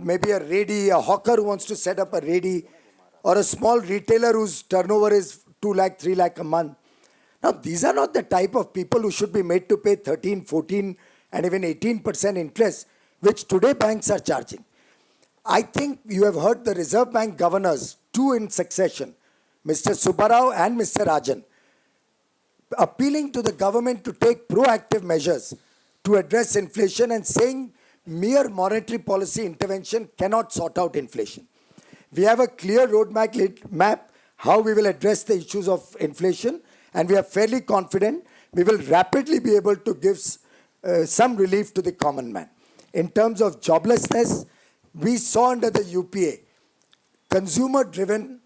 maybe a redi, a hawker who wants to set up a redi, or a small retailer whose turnover is 2 lakh, 3 lakh a month. Now, these are not the type of people who should be made to pay 13, 14, and even 18% interest, which today banks are charging. I think you have heard the Reserve Bank governors, two in succession, Mr. Subbarao and Mr. Rajan, appealing to the government to take proactive measures to address inflation and saying mere monetary policy intervention cannot sort out inflation. We have a clear roadmap how we will address the issues of inflation, and we are fairly confident we will rapidly be able to give some relief to the common man. In terms of joblessness, we saw under the UPA consumer-driven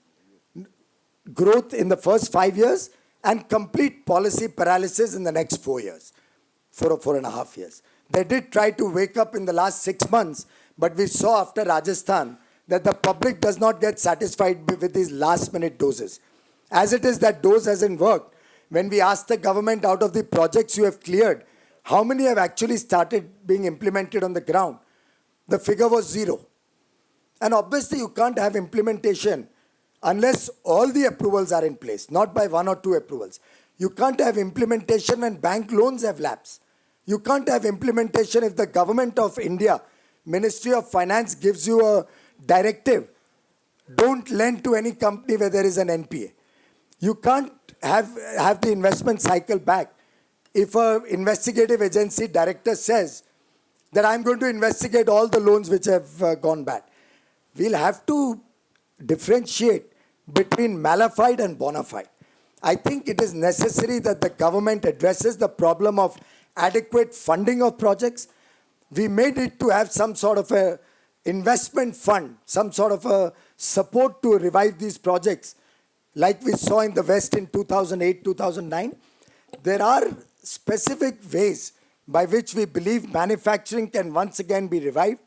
growth in the first 5 years and complete policy paralysis in the next 4 years, 4.5 years. They did try to wake up in the last 6 months, but we saw after Rajasthan that the public does not get satisfied with these last-minute doses. As it is, that dose hasn't worked. When we asked the government, out of the projects you have cleared, how many have actually started being implemented on the ground? The figure was 0. And obviously you can't have implementation unless all the approvals are in place, not by 1 or 2 approvals. You can't have implementation when bank loans have lapsed. You can't have implementation if the government of India, Ministry of Finance gives you a directive, don't lend to any company where there is an NPA. You can't have the investment cycle back if an investigative agency director says that I'm going to investigate all the loans which have gone bad. We'll have to differentiate between mala fide and bona fide. I think it is necessary that the government addresses the problem of adequate funding of projects. We made it to have some sort of a investment fund, some sort of a support to revive these projects, like we saw in the West in 2008, 2009. There are specific ways by which we believe manufacturing can once again be revived.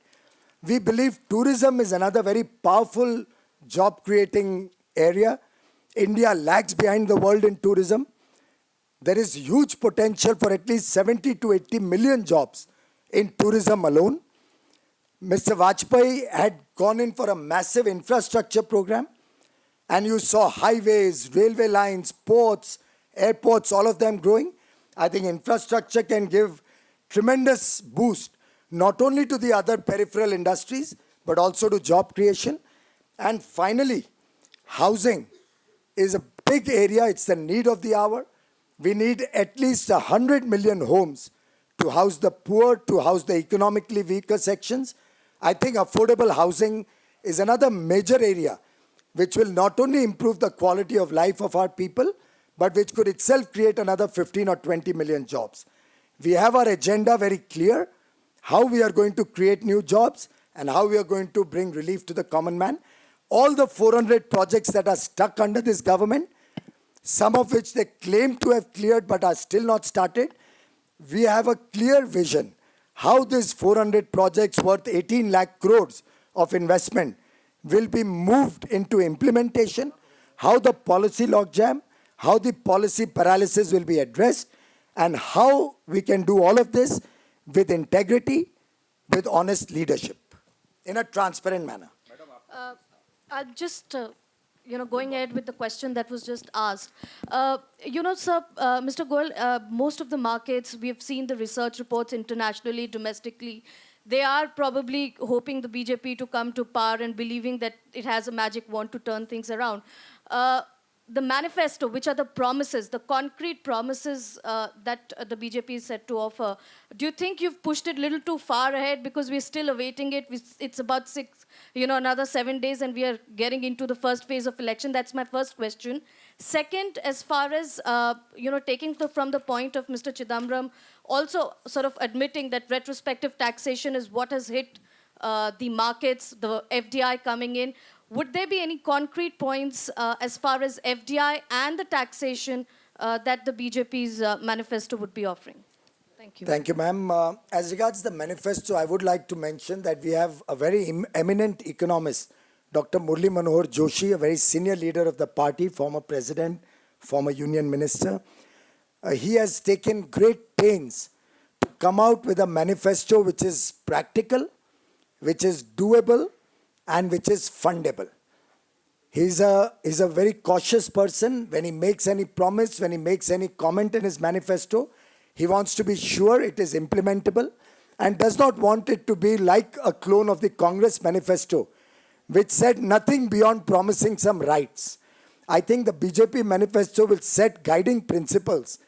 We believe tourism is another very powerful job-creating area. India lags behind the world in tourism. There is huge potential for at least 70 to 80 million jobs in tourism alone. Mr. Vajpayee had gone in for a massive infrastructure program, and you saw highways, railway lines, ports, airports, all of them growing. I think infrastructure can give tremendous boost, not only to the other peripheral industries, but also to job creation. And finally, housing is a big area. It's the need of the hour. We need at least 100 million homes to house the poor, to house the economically weaker sections. I think affordable housing is another major area which will not only improve the quality of life of our people, but which could itself create another 15 or 20 million jobs. We have our agenda very clear, how we are going to create new jobs and how we are going to bring relief to the common man. All the 400 projects that are stuck under this government, some of which they claim to have cleared but are still not started, we have a clear vision how these 400 projects worth 18 lakh crores of investment will be moved into implementation, how the policy logjam, how the policy paralysis will be addressed, and how we can do all of this with integrity, with honest leadership, in a transparent manner. I'll just, going ahead with the question that was just asked. Sir, Mr. Goel, most of the markets, we have seen the research reports internationally, domestically. They are probably hoping the BJP to come to power and believing that it has a magic wand to turn things around. The manifesto, which are the promises, the concrete promises that the BJP is set to offer, do you think you've pushed it a little too far ahead because we're still awaiting it? It's about another 7 days and we are getting into the first phase of election. That's my first question. Second, as far as, taking from the point of Mr. Chidambaram, also sort of admitting that retrospective taxation is what has hit the markets, the FDI coming in. Would there be any concrete points as far as FDI and the taxation that the BJP's manifesto would be offering? Thank you. Thank you, ma'am. As regards the manifesto, I would like to mention that we have a very eminent economist, Dr. Murli Manohar Joshi, a very senior leader of the party, former president, former union minister. He has taken great pains to come out with a manifesto which is practical, which is doable, and which is fundable. He's a very cautious person. When he makes any promise, when he makes any comment in his manifesto, he wants to be sure it is implementable and does not want it to be like a clone of the Congress manifesto, which said nothing beyond promising some rights. I think the BJP manifesto will set guiding principles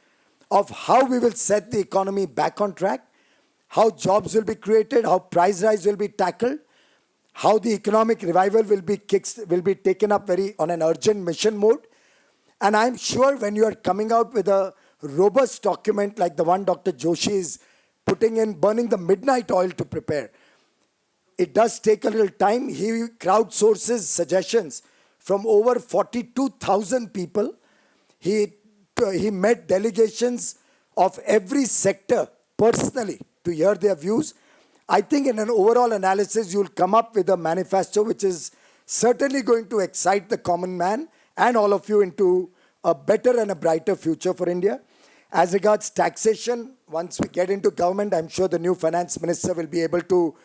of how we will set the economy back on track, how jobs will be created, how price rise will be tackled, how the economic revival will be taken up on an urgent mission mode. And I'm sure when you are coming out with a robust document like the one Dr. Joshi is burning the midnight oil to prepare, it does take a little time. He crowdsources suggestions from over 42,000 people. He met delegations of every sector personally to hear their views. I think in an overall analysis, you'll come up with a manifesto which is certainly going to excite the common man and all of you into a better and a brighter future for India. As regards taxation, once we get into government, I'm sure the new finance minister will be able to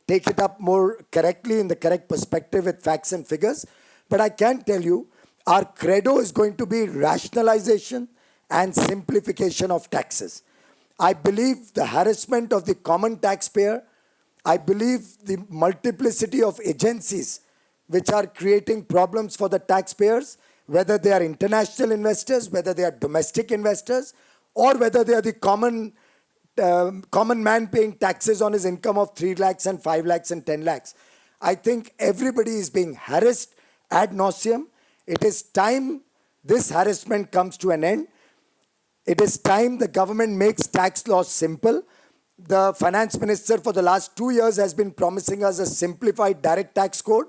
take it up more correctly in the correct perspective with facts and figures. But I can tell you, our credo is going to be rationalization and simplification of taxes. I believe the harassment of the common taxpayer, I believe the multiplicity of agencies which are creating problems for the taxpayers, whether they are international investors, whether they are domestic investors, or whether they are the common man paying taxes on his income of 3 lakhs and 5 lakhs and 10 lakhs. I think everybody is being harassed ad nauseum. It is time this harassment comes to an end. It is time the government makes tax laws simple. The finance minister for the last 2 years has been promising us a simplified direct tax code.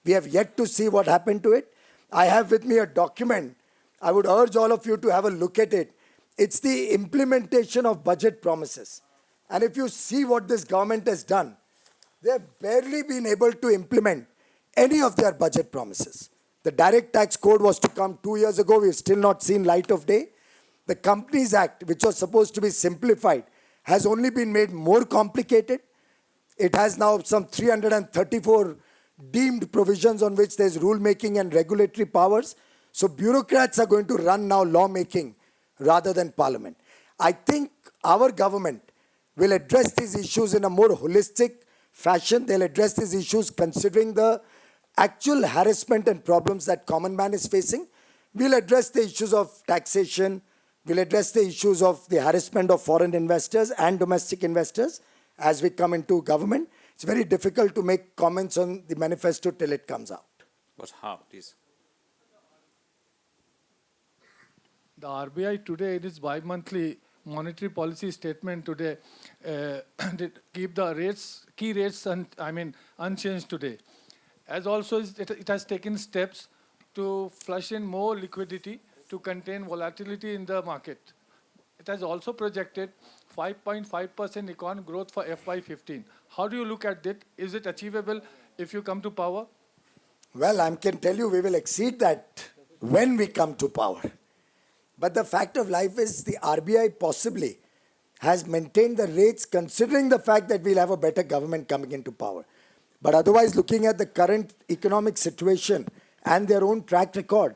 We have yet to see what happened to it. I have with me a document. I would urge all of you to have a look at it. It's the implementation of budget promises. And if you see what this government has done, they have barely been able to implement any of their budget promises. The direct tax code was to come 2 years ago. We've still not seen light of day. The Companies Act, which was supposed to be simplified, has only been made more complicated. It has now some 334 deemed provisions on which there's rule-making and regulatory powers. So bureaucrats are going to run now lawmaking rather than parliament. I think our government will address these issues in a more holistic fashion. They'll address these issues considering the actual harassment and problems that common man is facing. We'll address the issues of taxation. We'll address the issues of the harassment of foreign investors and domestic investors as we come into government. It's very difficult to make comments on the manifesto till it comes out. Please. The RBI today, in its bi-monthly monetary policy statement today, did keep the rates, key rates, unchanged today. As also it has taken steps to flush in more liquidity to contain volatility in the market. It has also projected 5.5% economic growth for FY15. How do you look at it? Is it achievable if you come to power? Well, I can tell you we will exceed that when we come to power. But the fact of life is the RBI possibly has maintained the rates considering the fact that we'll have a better government coming into power. But otherwise, looking at the current economic situation and their own track record,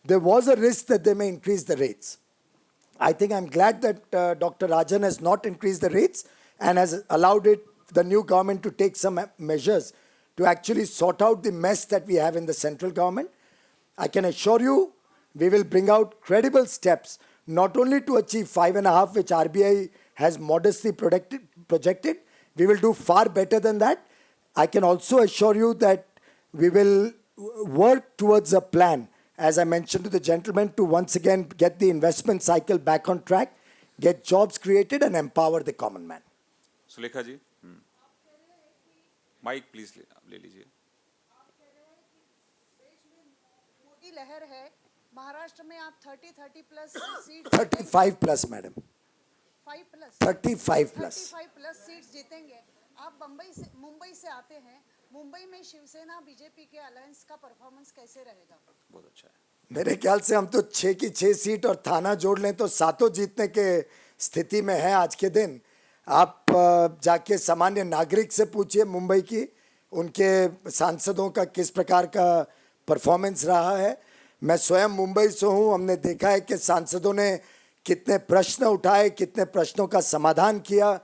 there was a risk that they may increase the rates. I think I'm glad that Dr. Rajan has not increased the rates and has allowed the new government to take some measures to actually sort out the mess that we have in the central government. I can assure you, we will bring out credible steps, not only to achieve 5.5, which RBI has modestly projected, we will do far better than that. I can also assure you that we will work towards a plan, as I mentioned to the gentleman, to once again get the investment cycle back on track, get jobs created and empower the common man. Sulekha ji, mic please ले लीजिए. मोदी लहर है, महाराष्ट्र में आप 30 plus seat 35 plus madam, 5 plus 35 plus 35 plus seats जीतेंगे. आप मुंबई से आते हैं, मुंबई में शिवसेना बीजेपी के अलायंस का परफॉर्मेंस कैसे रहेगा? बहुत अच्छा है. मेरे ख्याल से हम तो 6 की 6 सीट और थाना जोड़ लें तो 7 जीतने के स्थिति में है आज के दिन. आप जाके सामान्य नागरिक से पूछिए मुंबई की, उनके सांसदों का किस प्रकार का परफॉर्मेंस रहा है. मैं स्वयं मुंबई से हूँ. हमने देखा है कि सांसदों ने कितने प्रश्न उठाए, कितने प्रश्नों का समाधान किया,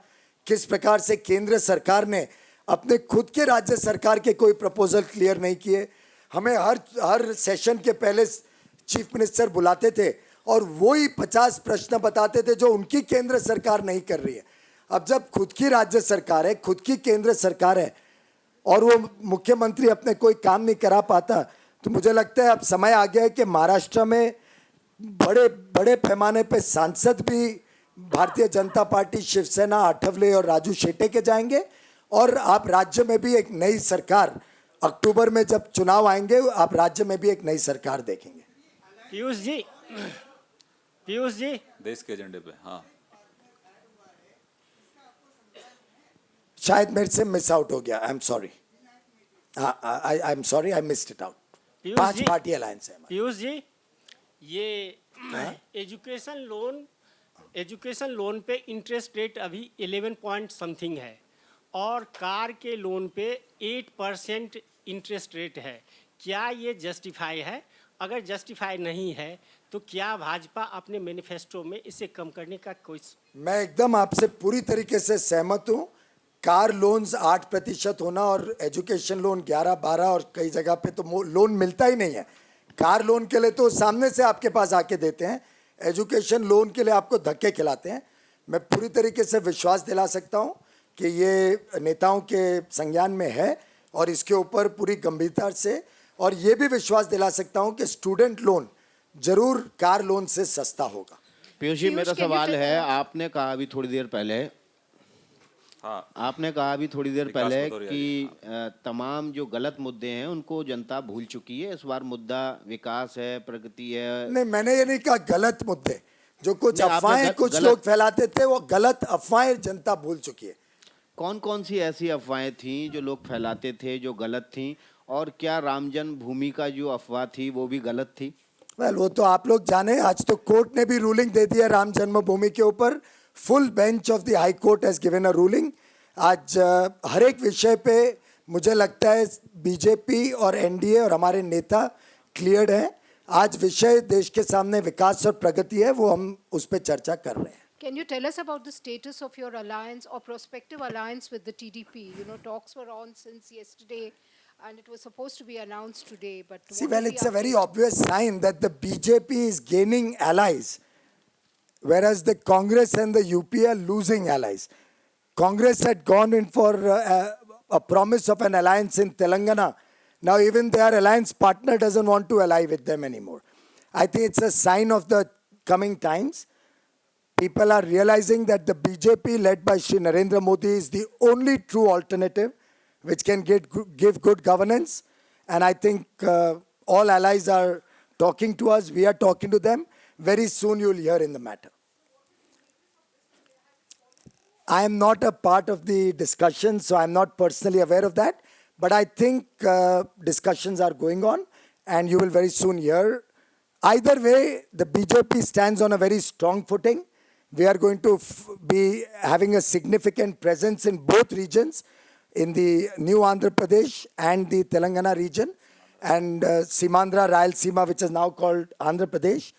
किस प्रकार से केंद्र सरकार ने अपने खुद के राज्य सरकार के कोई प्रपोजल क्लियर नहीं किए. हमें हर सेशन के पहले चीफ मिनिस्टर बुलाते थे और वही 50 प्रश्न बताते थे जो उनकी केंद्र सरकार नहीं कर रही है. अब जब खुद की राज्य सरकार है, खुद की केंद्र सरकार है और वो मुख्यमंत्री अपने कोई काम नहीं करा पाता, तो मुझे लगता है अब समय आ गया है कि महाराष्ट्र में बड़े पैमाने पे सांसद भी भारतीय जनता पार्टी, शिवसेना, आठवले और राजू शेट्टे के जाएंगे और आप राज्य में भी एक नई सरकार, अक्टूबर में जब चुनाव आएंगे, आप राज्य में भी एक नई सरकार देखेंगे. पीयूष जी देश के एजेंडे पे. हाँ, शायद मेरे से मिस आउट हो गया. I am sorry. I am sorry, I missed it out. 5 party alliance है. पीयूष जी, ये एजुकेशन लोन पे इंटरेस्ट रेट अभी 11 पॉइंट समथिंग है और कार के लोन पे 8% इंटरेस्ट रेट है. क्या ये जस्टिफाई है? अगर जस्टिफाई नहीं है तो क्या भाजपा अपने मैनिफेस्टो में इसे कम करने का कोई? मैं एकदम आपसे पूरी तरीके से सहमत हूँ. कार लोन्स 8% होना और एजुकेशन लोन 11-12 और कई जगह पे तो लोन मिलता ही नहीं है. कार लोन के लिए तो सामने से आपके पास आके देते हैं, एजुकेशन लोन के लिए आपको धक्के खिलाते हैं. मैं पूरी तरीके से विश्वास दिला सकता हूँ कि ये नेताओं के संज्ञान में है और इसके ऊपर पूरी गंभीरता से, और ये भी विश्वास दिला सकता हूँ कि स्टूडेंट लोन जरूर कार लोन से सस्ता होगा. पीयूष जी, मेरा सवाल है, आपने कहा अभी थोड़ी देर पहले, आपने कहा अभी थोड़ी देर पहले कि तमाम जो गलत मुद्दे हैं उनको जनता भूल चुकी है. इस बार मुद्दा विकास है, प्रगति है. नहीं, मैंने ये नहीं कहा गलत मुद्दे. जो कुछ अफवाहें कुछ लोग फैलाते थे, वो गलत अफवाहें जनता भूल चुकी है. कौन कौन सी ऐसी अफवाहें थीं जो लोग फैलाते थे जो गलत थीं, और क्या राम जन्मभूमि का जो अफवाह थी वो भी गलत थी? वेल वो तो आप लोग जाने, आज तो कोर्ट ने भी रूलिंग दे दिया राम जन्मभूमि के ऊपर. Full bench of the high court has given a ruling. आज हर एक विषय पे मुझे लगता है बीजेपी और एनडीए और हमारे नेता क्लियर्ड हैं. आज विषय देश के सामने विकास और प्रगति है, वो हम उस पर चर्चा कर रहे हैं. Can you tell us about the status of your alliance or prospective alliance with the TDP? You know, talks were on since yesterday and it was supposed to be announced today. But See, well, it's a very obvious sign that the BJP is gaining allies, whereas the Congress and the UP are losing allies. Congress had gone in for a promise of an alliance in Telangana. Now even their alliance partner doesn't want to ally with them anymore. I think it's a sign of the coming times. People are realizing that the BJP led by Shri Narendra Modi is the only true alternative which can give good governance. And I think all allies are talking to us. We are talking to them. Very soon you will hear in the matter. I am not a part of the discussion, so I'm not personally aware of that. But I think discussions are going on and you will very soon hear. Either way, the BJP stands on a very strong footing. We are going to be having a significant presence in both regions, in the new Andhra Pradesh and the Telangana region, and Simandra, Rayalaseema, which is now called Andhra Pradesh,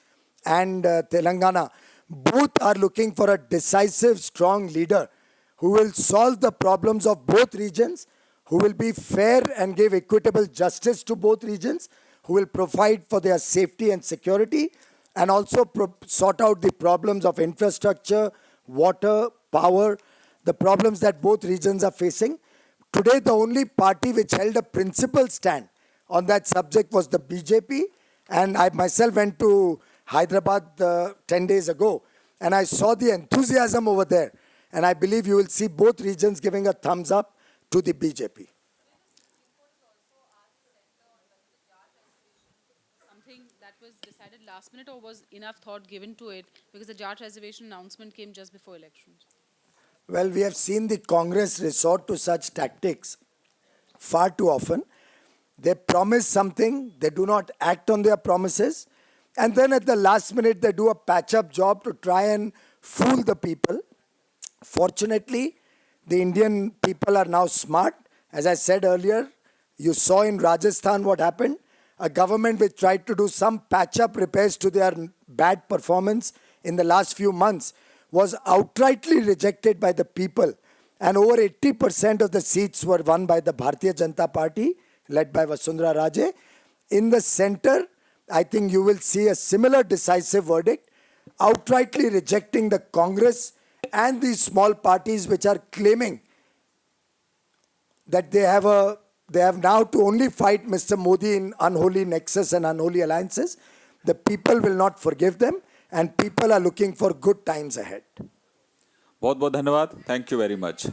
and Telangana. Both are looking for a decisive, strong leader who will solve the problems of both regions, who will be fair and give equitable justice to both regions, who will provide for their safety and security, and also sort out the problems of infrastructure, water, power, the problems that both regions are facing. Today, the only party which held a principled stand on that subject was the BJP, and I myself went to Hyderabad 10 days ago, and I saw the enthusiasm over there, and I believe you will see both regions giving a thumbs up to the BJP. That was decided last minute, or was enough thought given to it, because the Jat reservation announcement came just before elections? Well, we have seen the Congress resort to such tactics far too often. They promise something, they do not act on their promises, and then at the last minute they do a patch-up job to try and fool the people. Fortunately, the Indian people are now smart. As I said earlier, you saw in Rajasthan what happened. A government which tried to do some patch-up repairs to their bad performance in the last few months was outrightly rejected by the people. And over 80% of the seats were won by the Bharatiya Janata Party, led by Vasundhara Raje. In the center, I think you will see a similar decisive verdict, outrightly rejecting the Congress and these small parties which are claiming that they have now to only fight Mr. Modi in unholy nexus and unholy alliances. The people will not forgive them, and people are looking for good times ahead. बहुत बहुत धन्यवाद. Thank you very much.